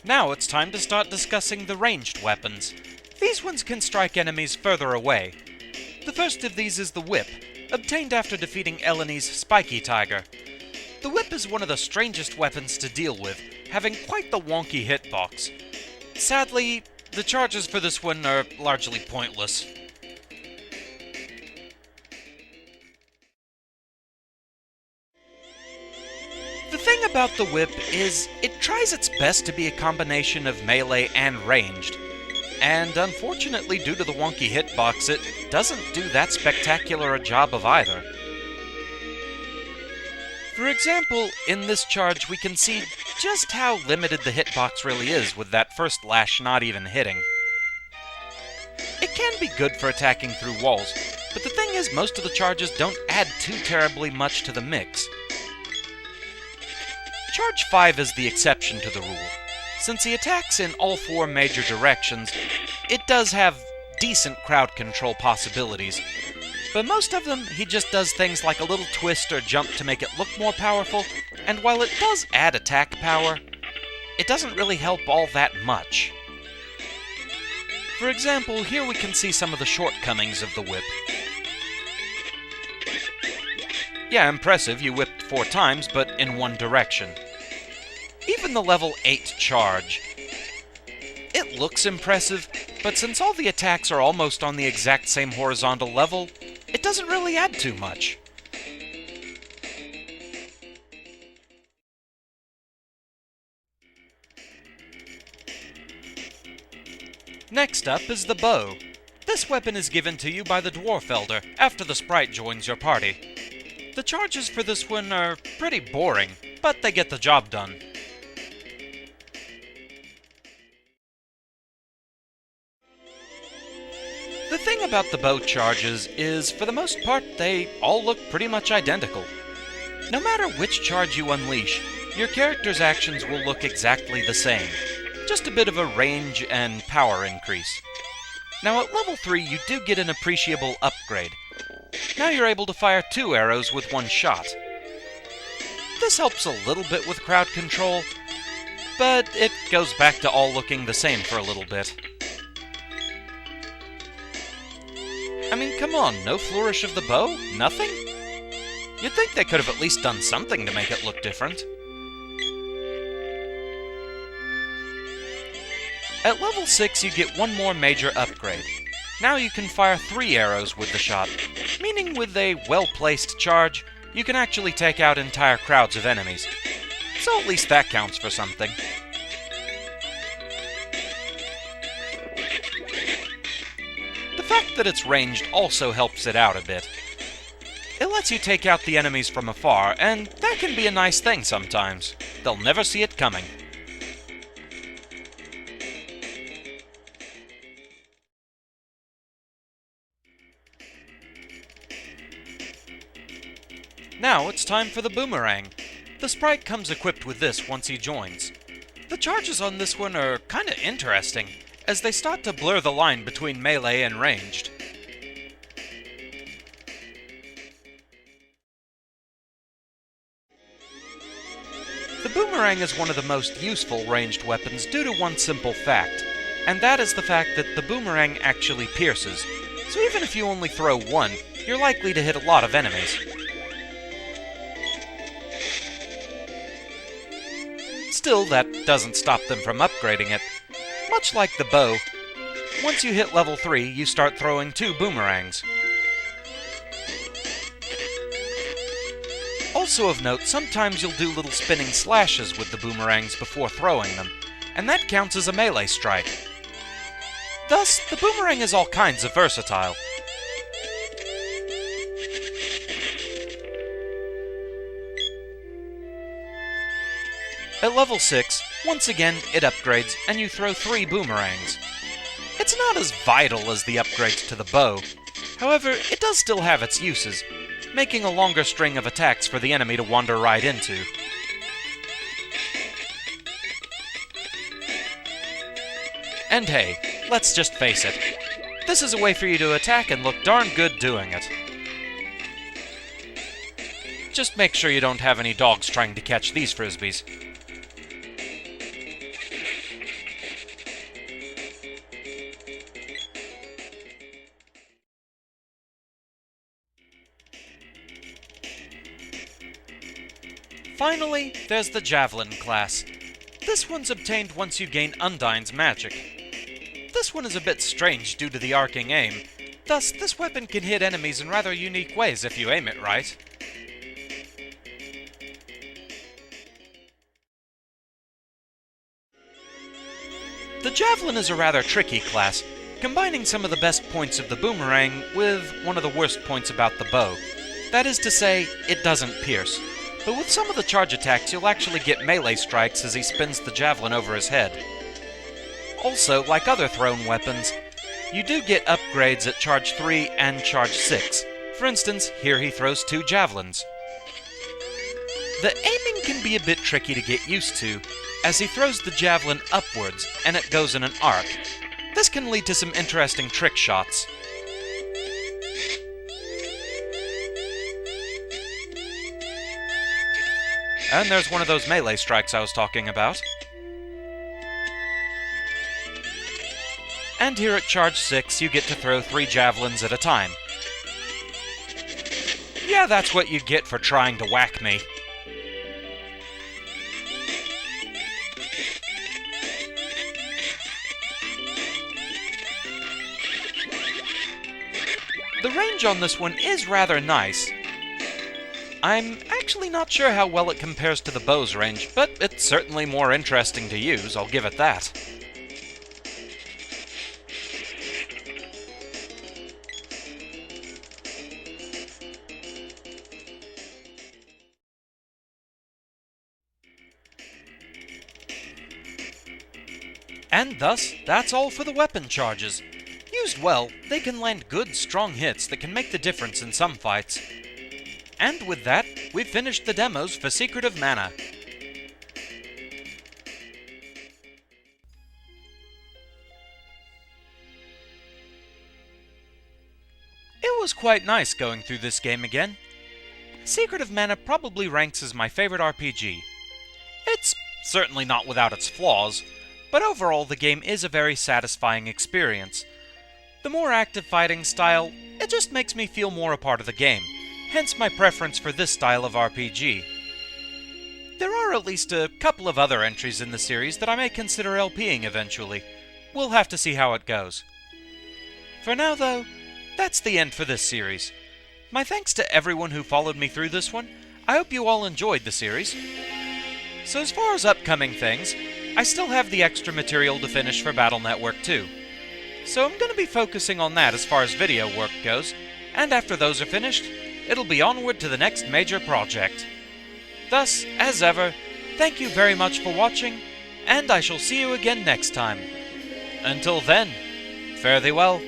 Now it's time to start discussing the ranged weapons. These ones can strike enemies further away. The first of these is the Whip, obtained after defeating Eleni's Spiky Tiger. The Whip is one of the strangest weapons to deal with, having quite the wonky hitbox. Sadly, the charges for this one are largely pointless. The thing about the Whip is it tries its best to be a combination of melee and ranged. And unfortunately, due to the wonky hitbox, it doesn't do that spectacular a job of either. For example, in this charge we can see just how limited the hitbox really is with that first lash not even hitting. It can be good for attacking through walls, but the thing is most of the charges don't add too terribly much to the mix. Charge 5 is the exception to the rule. Since he attacks in all four major directions, it does have decent crowd control possibilities, but most of them he just does things like a little twist or jump to make it look more powerful, and while it does add attack power, it doesn't really help all that much. For example, here we can see some of the shortcomings of the Whip. Yeah, impressive, you whipped 4 times, but in one direction. Even the level 8 charge. It looks impressive, but since all the attacks are almost on the exact same horizontal level, it doesn't really add too much. Next up is the bow. This weapon is given to you by the Dwarf Elder after the sprite joins your party. The charges for this one are pretty boring, but they get the job done. The thing about the bow charges is, for the most part, they all look pretty much identical. No matter which charge you unleash, your character's actions will look exactly the same. Just a bit of a range and power increase. Now at level 3 you do get an appreciable upgrade. Now you're able to fire 2 arrows with 1 shot. This helps a little bit with crowd control, but it goes back to all looking the same for a little bit. I mean, come on, no flourish of the bow? Nothing? You'd think they could have at least done something to make it look different. At level 6 you get 1 more major upgrade. Now you can fire 3 arrows with the shot, meaning with a well-placed charge, you can actually take out entire crowds of enemies. So at least that counts for something. The fact that it's ranged also helps it out a bit. It lets you take out the enemies from afar, and that can be a nice thing sometimes. They'll never see it coming. Now it's time for the Boomerang. The sprite comes equipped with this once he joins. The charges on this one are kinda interesting, as they start to blur the line between melee and ranged. The Boomerang is one of the most useful ranged weapons due to one simple fact, and that is the fact that the Boomerang actually pierces, so even if you only throw 1, you're likely to hit a lot of enemies. Still, that doesn't stop them from upgrading it. Much like the bow, once you hit level 3, you start throwing 2 boomerangs. Also of note, sometimes you'll do little spinning slashes with the boomerangs before throwing them, and that counts as a melee strike. Thus, the boomerang is all kinds of versatile. At level 6, once again, it upgrades, and you throw 3 boomerangs. It's not as vital as the upgrades to the bow. However, it does still have its uses, making a longer string of attacks for the enemy to wander right into. And hey, let's just face it, this is a way for you to attack and look darn good doing it. Just make sure you don't have any dogs trying to catch these frisbees. Finally, there's the Javelin class. This one's obtained once you gain Undyne's magic. This one is a bit strange due to the arcing aim, thus this weapon can hit enemies in rather unique ways if you aim it right. The Javelin is a rather tricky class, combining some of the best points of the boomerang with one of the worst points about the bow. That is to say, it doesn't pierce. But with some of the charge attacks, you'll actually get melee strikes as he spins the javelin over his head. Also, like other thrown weapons, you do get upgrades at charge 3 and charge 6. For instance, here he throws 2 javelins. The aiming can be a bit tricky to get used to, as he throws the javelin upwards and it goes in an arc. This can lead to some interesting trick shots. And there's one of those melee strikes I was talking about. And here at charge 6, you get to throw 3 javelins at a time. Yeah, that's what you get for trying to whack me. The range on this one is rather nice. I'm actually not sure how well it compares to the bow's range, but it's certainly more interesting to use, I'll give it that. And thus, that's all for the weapon charges. Used well, they can land good, strong hits that can make the difference in some fights. And with that, we've finished the demos for Secret of Mana. It was quite nice going through this game again. Secret of Mana probably ranks as my favorite RPG. It's certainly not without its flaws, but overall the game is a very satisfying experience. The more active fighting style, it just makes me feel more a part of the game. Hence my preference for this style of RPG. There are at least a couple of other entries in the series that I may consider LPing eventually. We'll have to see how it goes. For now though, that's the end for this series. My thanks to everyone who followed me through this one. I hope you all enjoyed the series. So as far as upcoming things, I still have the extra material to finish for Battle Network 2. So I'm going to be focusing on that as far as video work goes, and after those are finished, it'll be onward to the next major project. Thus, as ever, thank you very much for watching, and I shall see you again next time. Until then, fare thee well.